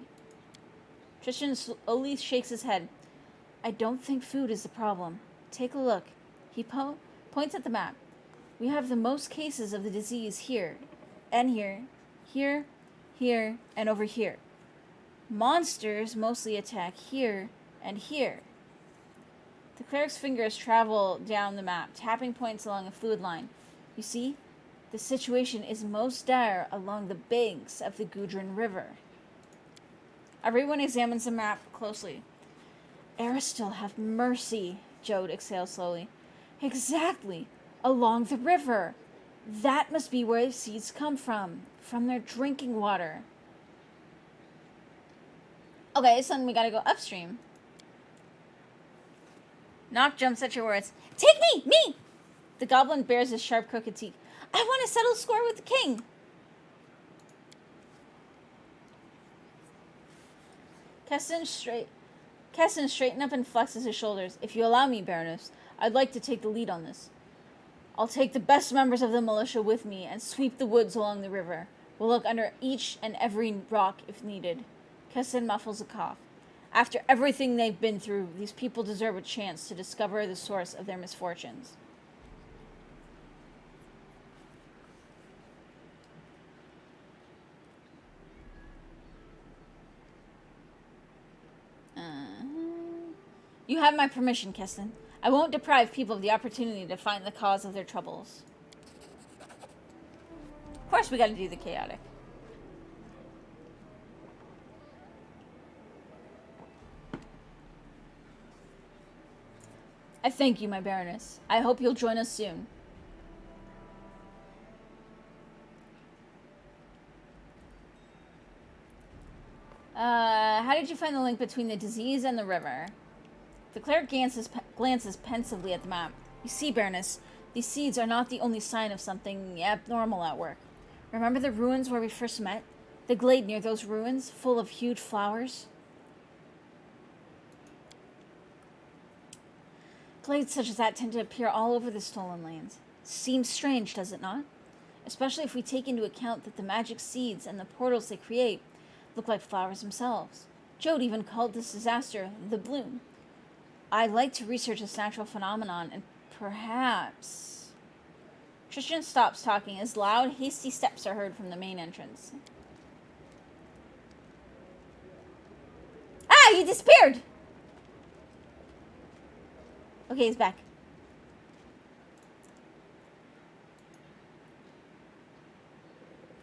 S1: Tristan slowly shakes his head. I don't think food is the problem. Take a look. He points at the map. We have the most cases of the disease here, and here, and over here. Monsters mostly attack here and here. The cleric's fingers travel down the map, tapping points along a fluid line. You see, the situation is most dire along the banks of the Gudrun River. Everyone examines the map closely. Aristil, have mercy, Jode exhales slowly. Exactly, along the river. That must be where the seeds come from their drinking water. Okay, so then we gotta go upstream. Knock jumps at your words. Take me! The goblin bares his sharp, crooked teeth. I want to settle score with the king. Keston straightened up and flexes his shoulders. If you allow me, Baroness, I'd like to take the lead on this. I'll take the best members of the militia with me and sweep the woods along the river. We'll look under each and every rock if needed. Keston muffles a cough. After everything they've been through, these people deserve a chance to discover the source of their misfortunes. You have my permission, Keston. I won't deprive people of the opportunity to find the cause of their troubles. Of course we gotta do the chaotic. I thank you, my Baroness. I hope you'll join us soon. How did you find the link between the disease and the river? The cleric glances pensively at the map. You see, Baroness, these seeds are not the only sign of something abnormal at work. Remember the ruins where we first met? The glade near those ruins, full of huge flowers? Glades such as that tend to appear all over the Stolen Lands. Seems strange, does it not? Especially if we take into account that the magic seeds and the portals they create look like flowers themselves. Jode even called this disaster the bloom. I'd like to research this natural phenomenon and perhaps... Tristan stops talking as loud, hasty steps are heard from the main entrance. Ah, he disappeared! Okay, he's back.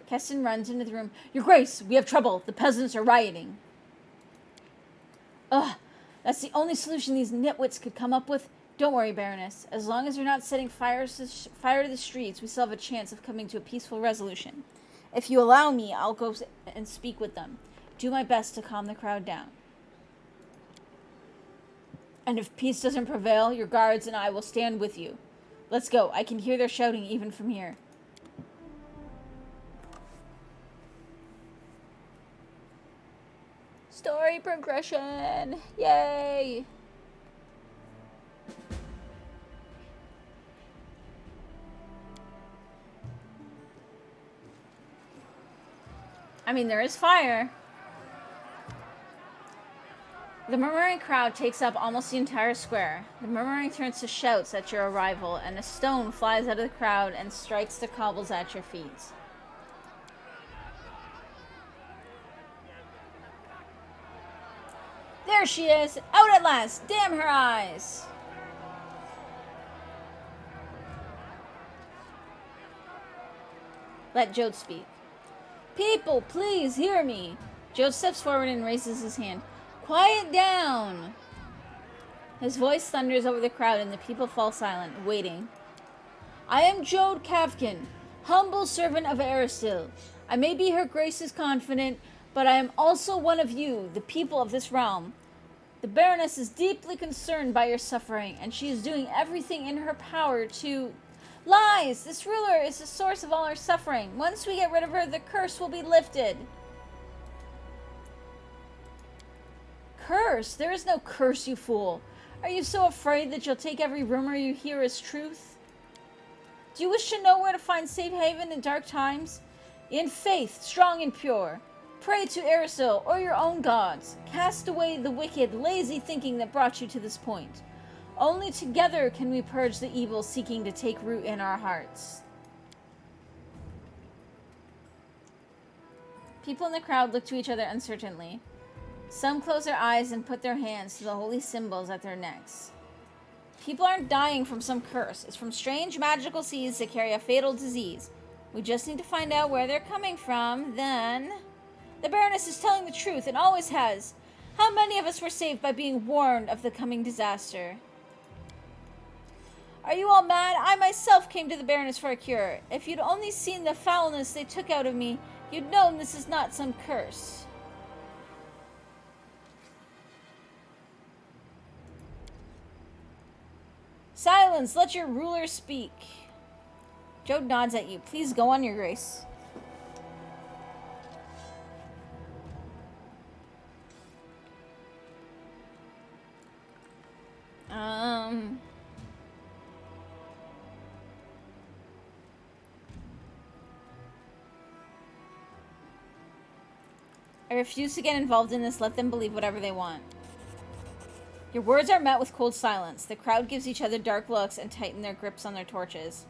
S1: Keston runs into the room. Your Grace, we have trouble. The peasants are rioting. Ugh, that's the only solution these nitwits could come up with. Don't worry, Baroness. As long as they're not setting fire to the streets, we still have a chance of coming to a peaceful resolution. If you allow me, I'll go and speak with them. Do my best to calm the crowd down. And if peace doesn't prevail, your guards and I will stand with you. Let's go. I can hear their shouting even from here. Story progression. Yay. I mean, there is fire. The murmuring crowd takes up almost the entire square. The murmuring turns to shouts at your arrival, and a stone flies out of the crowd and strikes the cobbles at your feet. There she is! Out at last! Damn her eyes! Let Jode speak. People, please hear me! Jode steps forward and raises his hand. Quiet down! His voice thunders over the crowd and the people fall silent, waiting. I am Jode Kavkin, humble servant of Aristil. I may be her Grace's confidant, but I am also one of you, the people of this realm. The Baroness is deeply concerned by your suffering, and she is doing everything in her power to... Lies! This ruler is the source of all our suffering. Once we get rid of her, the curse will be lifted. Curse? There is no curse, you fool. Are you so afraid that you'll take every rumor you hear as truth? Do you wish to know where to find safe haven in dark times? In faith, strong and pure. Pray to Aristil or your own gods. Cast away the wicked, lazy thinking that brought you to this point. Only together can we purge the evil seeking to take root in our hearts. People in the crowd look to each other uncertainly. Some close their eyes and put their hands to the holy symbols at their necks. People aren't dying from some curse. It's from strange magical seeds that carry a fatal disease. We just need to find out where they're coming from, then... The Baroness is telling the truth and always has. How many of us were saved by being warned of the coming disaster? Are you all mad? I myself came to the Baroness for a cure. If you'd only seen the foulness they took out of me, you'd known this is not some curse. Silence! Let your ruler speak. Jode nods at you. Please go on, your grace. I refuse to get involved in this. Let them believe whatever they want. Your words are met with cold silence. The crowd gives each other dark looks and tighten their grips on their torches.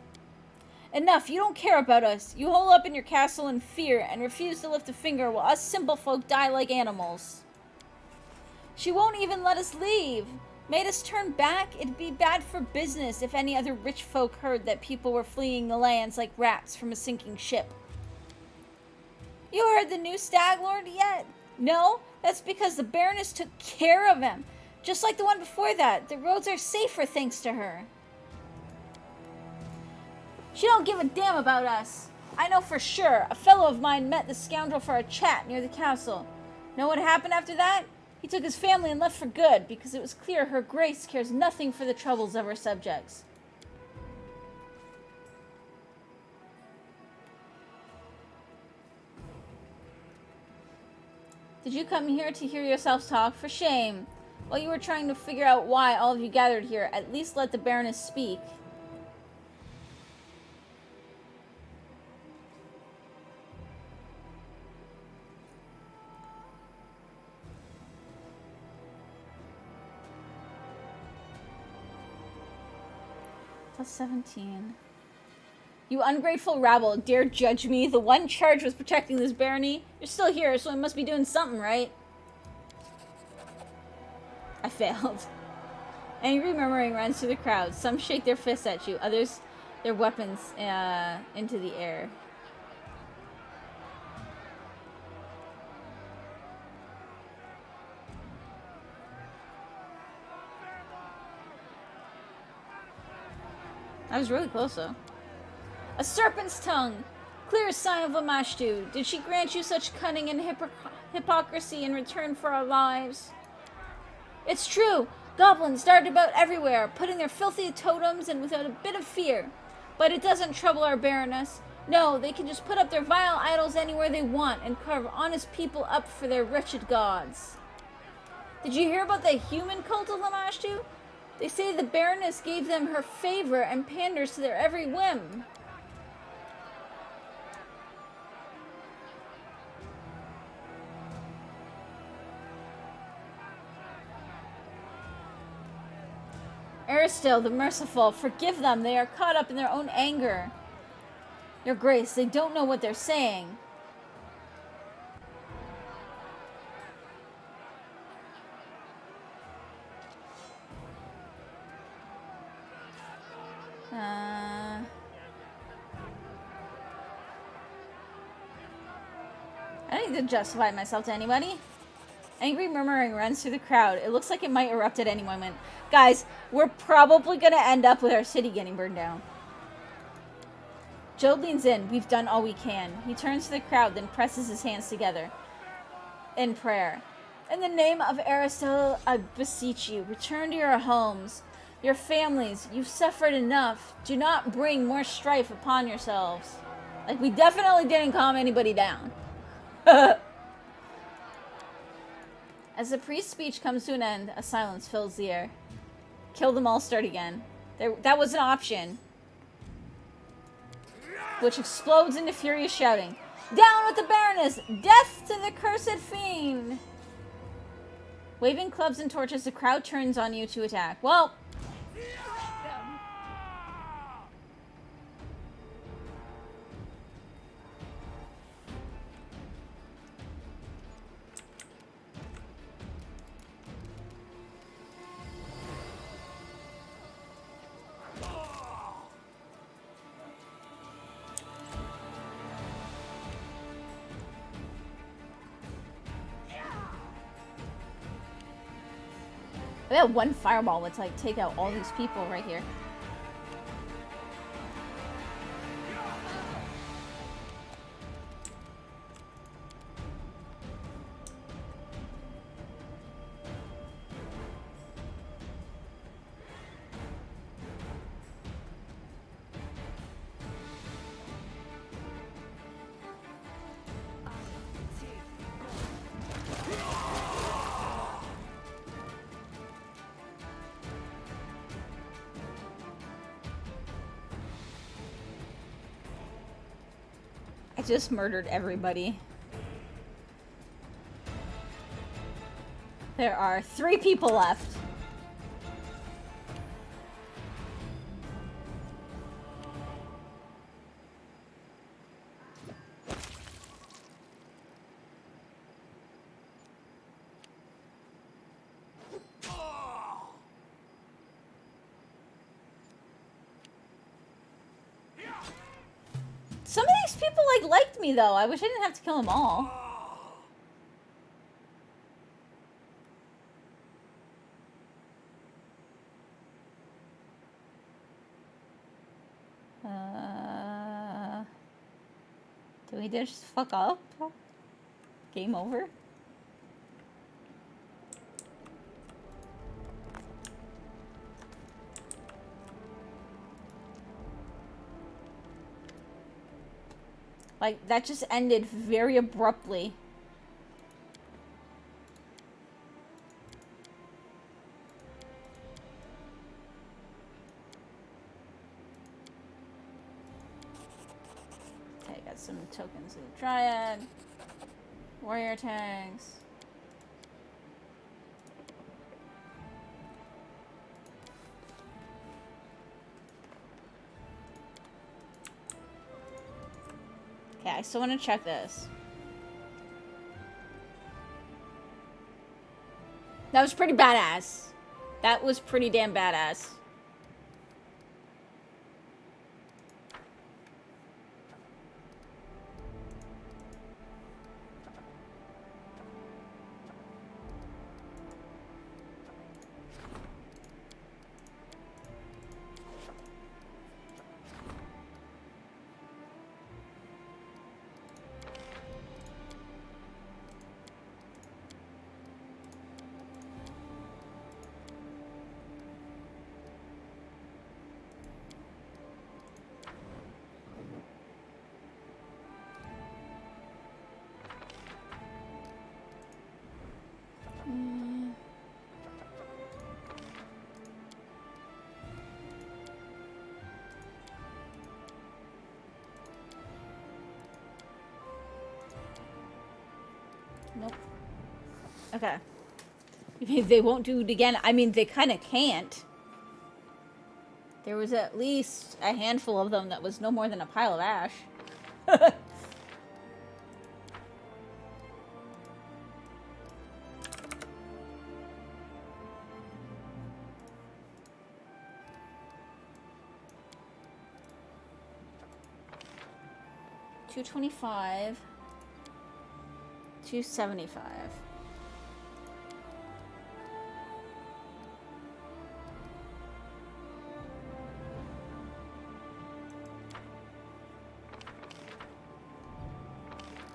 S1: Enough! You don't care about us. You hole up in your castle in fear and refuse to lift a finger while us simple folk die like animals. She won't even let us leave. Made us turn back? It'd be bad for business if any other rich folk heard that people were fleeing the lands like rats from a sinking ship. You heard the new Stag Lord yet? No? That's because the Baroness took care of him. Just like the one before that. The roads are safer thanks to her. She don't give a damn about us. I know for sure. A fellow of mine met the scoundrel for a chat near the castle. Know what happened after that? He took his family and left for good, because it was clear her grace cares nothing for the troubles of her subjects. Did you come here to hear yourselves talk? For shame. While you were trying to figure out why all of you gathered here, at least let the Baroness speak. Plus 17. You ungrateful rabble, dare judge me? The one charge was protecting this barony. You're still here, so I must be doing something, right? I failed. Angry murmuring runs through the crowd. Some shake their fists at you, others their weapons into the air. That was really close, though. A serpent's tongue! Clear sign of Lamashtu. Did she grant you such cunning and hypocrisy in return for our lives? It's true! Goblins dart about everywhere, putting their filthy totems and without a bit of fear. But it doesn't trouble our Baroness. No, they can just put up their vile idols anywhere they want and carve honest people up for their wretched gods. Did you hear about the human cult of Lamashtu? They say the Baroness gave them her favor and panders to their every whim. Aristil, the merciful, forgive them. They are caught up in their own anger. Your Grace, they don't know what they're saying. I don't need to justify myself to anybody. Angry murmuring runs through the crowd. It looks like it might erupt at any moment. Guys, we're probably going to end up with our city getting burned down. Joe leans in. We've done all we can. He turns to the crowd, then presses his hands together in prayer. In the name of Aristil, I beseech you, return to your homes, your families. You've suffered enough. Do not bring more strife upon yourselves. Like, we definitely didn't calm anybody down. As the priest's speech comes to an end, a silence fills the air. Kill them all, start again. That was an option. Which explodes into furious shouting. Down with the Baroness! Death to the cursed fiend! Waving clubs and torches, the crowd turns on you to attack. Well... I bet one fireball would like take out all these people right here. I just murdered everybody. There are 3 people left. least people, like, liked me, though. I wish I didn't have to kill them all. Do we just fuck up? Game over? Like, that just ended very abruptly. Okay, got some tokens of the Dryad. Warrior tags. Okay, I still want to check this. That was pretty badass. That was pretty damn badass. Nope. Okay. They won't do it again. I mean, they kind of can't. There was at least a handful of them that was no more than a pile of ash. $225. $275.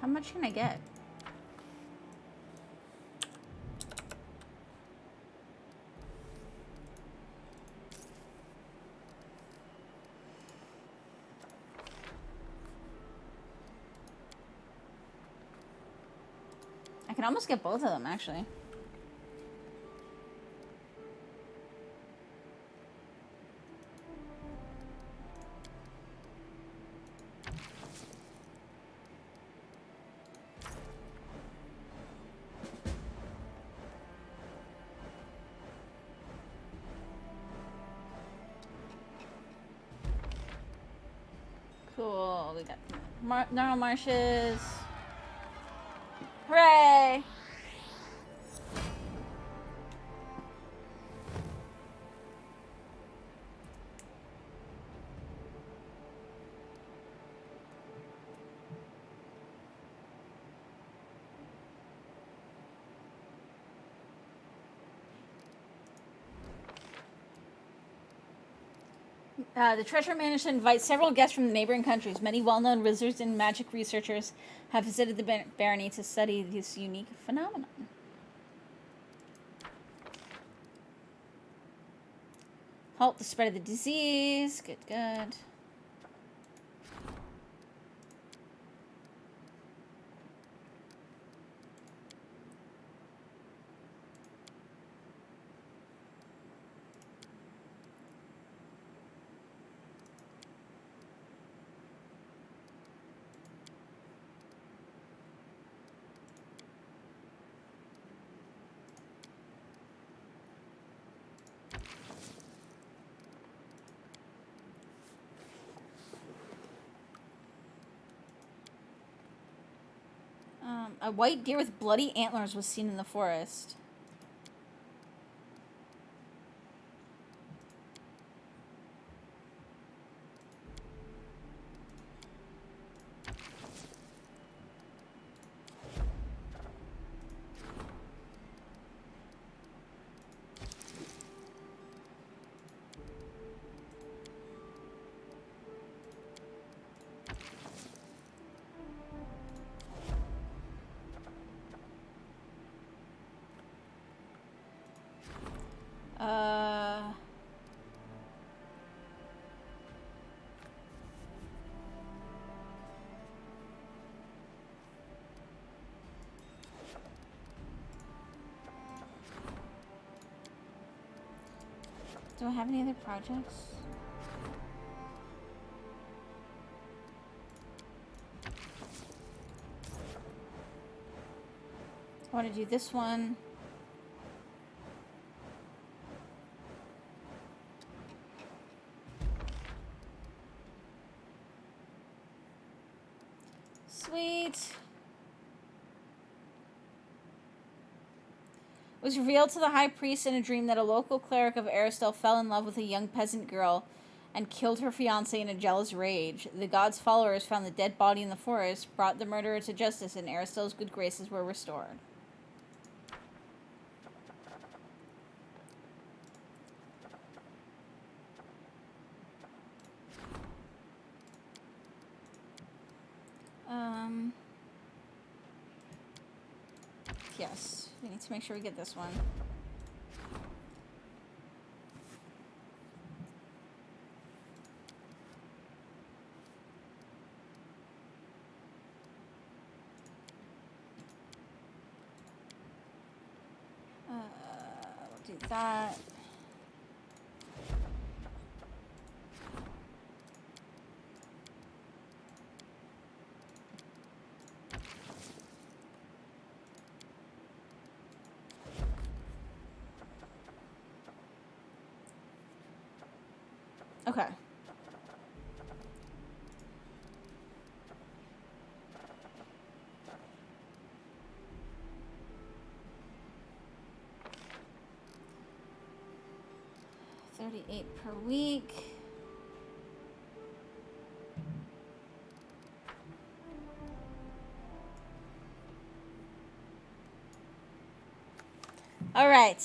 S1: How much can I get? I can almost get both of them, actually. Cool. We got Gnarl Marshes. Hooray! The treasure manager invites several guests from the neighboring countries. Many well-known wizards and magic researchers have visited the barony to study this unique phenomenon. Halt the spread of the disease. Good, good. A white deer with bloody antlers was seen in the forest. Uh... Do I have any other projects? I want to do this one. Sweet. It was revealed to the high priest in a dream that a local cleric of Aristel fell in love with a young peasant girl and killed her fiancé in a jealous rage. The god's followers found the dead body in the forest, brought the murderer to justice, and Aristel's good graces were restored. Yes, we need to make sure we get this one. We'll do that. Okay. $38 per week. All right.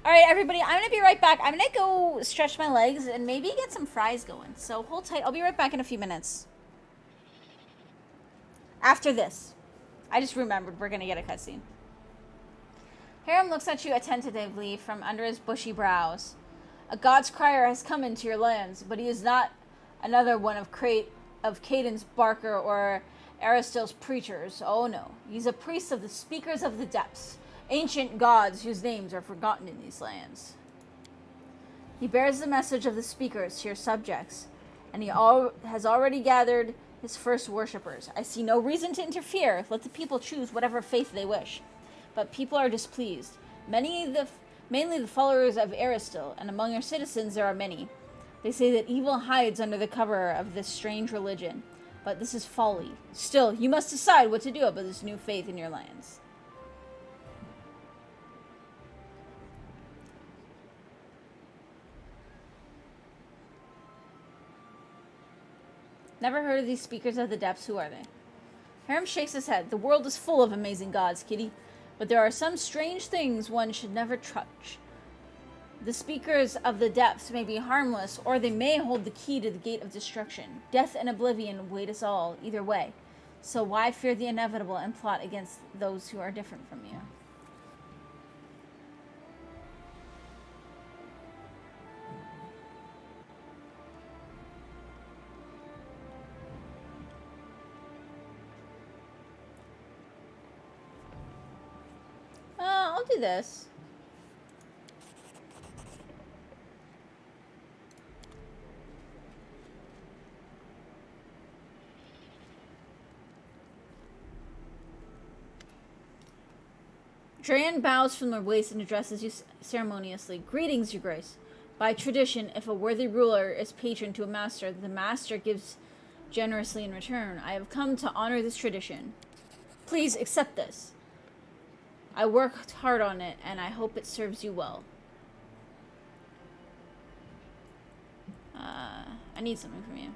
S1: All right, everybody, I'm going to be right back. I'm going to go stretch my legs and maybe get some fries going. So hold tight. I'll be right back in a few minutes. After this. I just remembered we're going to get a cutscene. Harem looks at you attentively from under his bushy brows. A god's crier has come into your lands, but he is not another one of Caden's Barker or Aristil's preachers. Oh no, he's a priest of the Speakers of the Depths, ancient gods whose names are forgotten in these lands. He bears the message of the Speakers to your subjects, and he has already gathered his first worshippers. I see no reason to interfere. Let the people choose whatever faith they wish. But people are displeased. Mainly the followers of Aristil, and among your citizens there are many. They say that evil hides under the cover of this strange religion, but this is folly. Still, you must decide what to do about this new faith in your lands. Never heard of these Speakers of the Depths. Who are they? Harem shakes his head. The world is full of amazing gods, kitty. But there are some strange things one should never touch. The Speakers of the Depths may be harmless, or they may hold the key to the gate of destruction. Death and oblivion await us all, either way. So why fear the inevitable and plot against those who are different from you? I'll do this. Dran bows from their waist and addresses you ceremoniously. Greetings, your grace. By tradition, if a worthy ruler is patron to a master, the master gives generously in return. I have come to honor this tradition. Please accept this. I worked hard on it, and I hope it serves you well. I need something from you.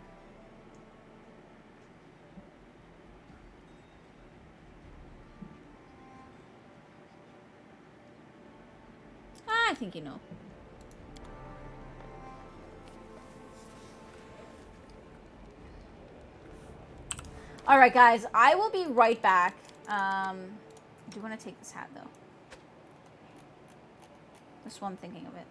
S1: I think you know. Alright, guys. I will be right back. I do want to take this hat, though. Just while I'm thinking of it.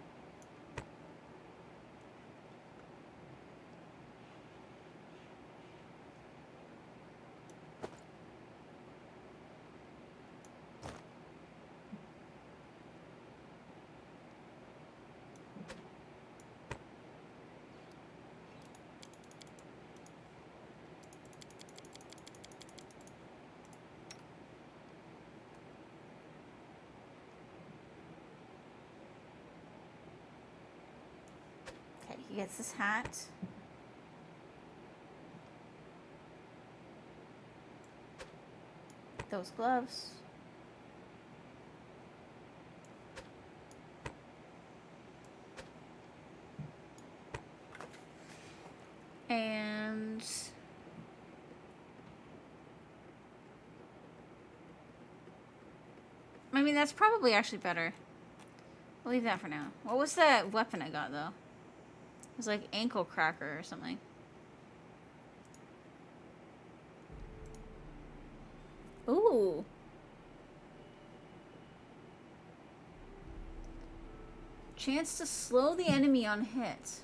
S1: He gets this hat. Those gloves. And I mean, that's probably actually better. We'll leave that for now. What was that weapon I got, though? It was like ankle cracker or something. Ooh. Chance to slow the enemy on hit.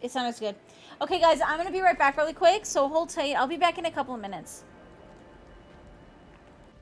S1: It's not as good. Okay, guys, I'm going to be right back really quick, so hold tight. I'll be back in a couple of minutes.